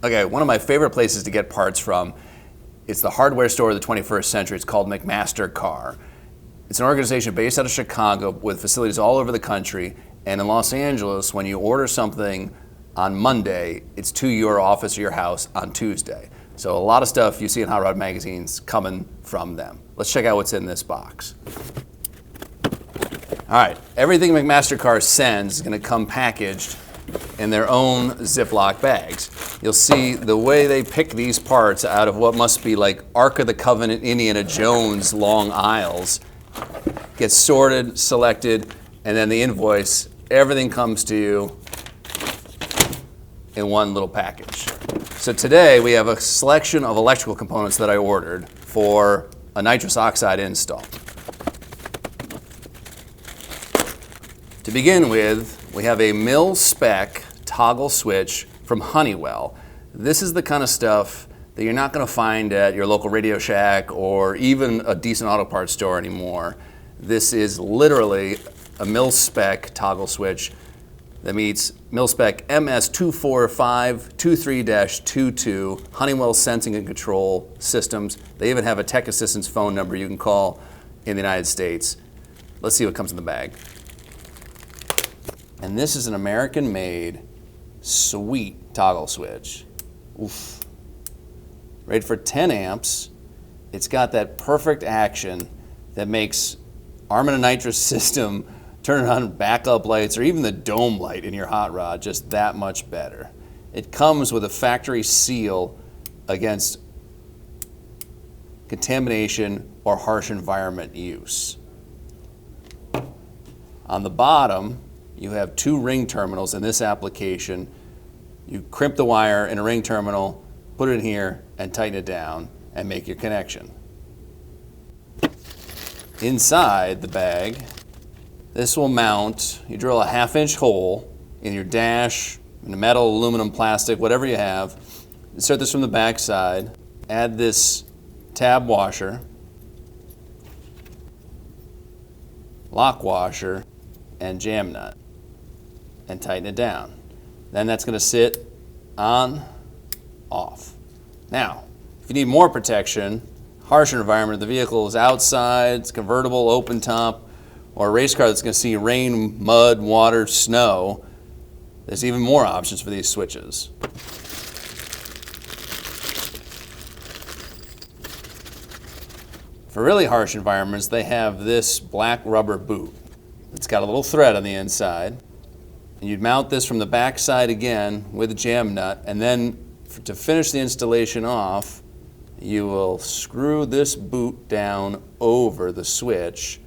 Okay, one of my favorite places to get parts from, it's the hardware store of the 21st century. It's called McMaster-Carr. It's an organization based out of Chicago with facilities all over the country. And in Los Angeles, when you order something on Monday, it's to your office or your house on Tuesday. So a lot of stuff you see in Hot Rod magazines coming from them. Let's check out what's in this box. All right, everything McMaster-Carr sends is going to come packaged in their own Ziploc bags. You'll see the way they pick these parts out of what must be like Ark of the Covenant, Indiana Jones long aisles, gets sorted, selected, and then the invoice, everything comes to you in one little package. So today we have a selection of electrical components that I ordered for a nitrous oxide install. To begin with, we have a mil-spec toggle switch from Honeywell. This is the kind of stuff that you're not going to find at your local Radio Shack or even a decent auto parts store anymore. This is literally a mil-spec toggle switch that meets mil-spec MS24523-22 Honeywell Sensing and Control Systems. They even have a tech assistance phone number you can call in the United States. Let's see what comes in the bag. And this is an American-made, sweet toggle switch. Oof. Rated for 10 amps. It's got that perfect action that makes Armin and Nitrous system turn on backup lights or even the dome light in your hot rod just that much better. It comes with a factory seal against contamination or harsh environment use. On the bottom, you have 2 ring terminals in this application. You crimp the wire in a ring terminal, put it in here, and tighten it down, and make your connection. Inside the bag, this will mount, you drill a 1/2-inch hole in your dash, in the metal, aluminum, plastic, whatever you have. Insert this from the back side, add this tab washer, lock washer, and jam nut, and tighten it down. Then that's going to sit on, off. Now, if you need more protection, harsher environment, the vehicle is outside, it's convertible, open top, or a race car that's going to see rain, mud, water, snow, there's even more options for these switches. For really harsh environments, they have this black rubber boot. It's got a little thread on the inside. And you'd mount this from the back side again with a jam nut, and then to finish the installation off, you will screw this boot down over the switch,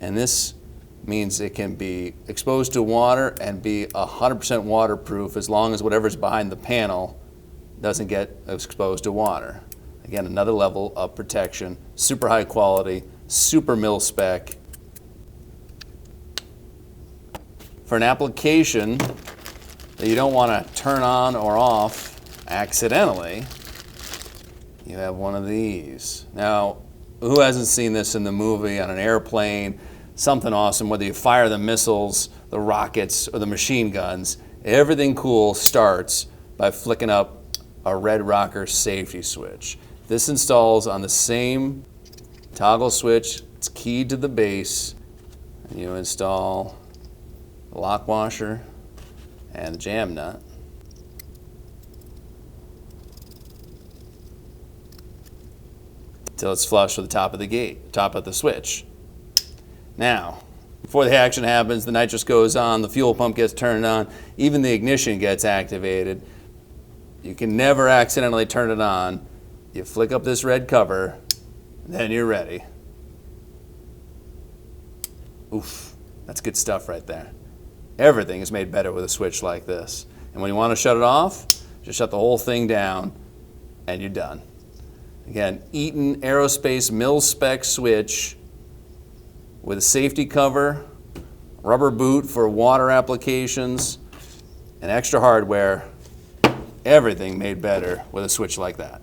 and this means it can be exposed to water and be 100% waterproof as long as whatever's behind the panel doesn't get exposed to water. Again, another level of protection, super high quality, super mil-spec. For an application that you don't want to turn on or off accidentally, you have one of these. Now, who hasn't seen this in the movie on an airplane? Something awesome, whether you fire the missiles, the rockets, or the machine guns, everything cool starts by flicking up a red rocker safety switch. This installs on the same toggle switch. It's keyed to the base, and you install the lock washer and the jam nut. Until it's flush with the top of the gate, top of the switch. Now, before the action happens, the nitrous goes on, the fuel pump gets turned on, even the ignition gets activated. You can never accidentally turn it on. You flick up this red cover, then you're ready. Oof, that's good stuff right there. Everything is made better with a switch like this. And when you want to shut it off, just shut the whole thing down, and you're done. Again, Eaton Aerospace mil-spec switch with a safety cover, rubber boot for water applications, and extra hardware. Everything made better with a switch like that.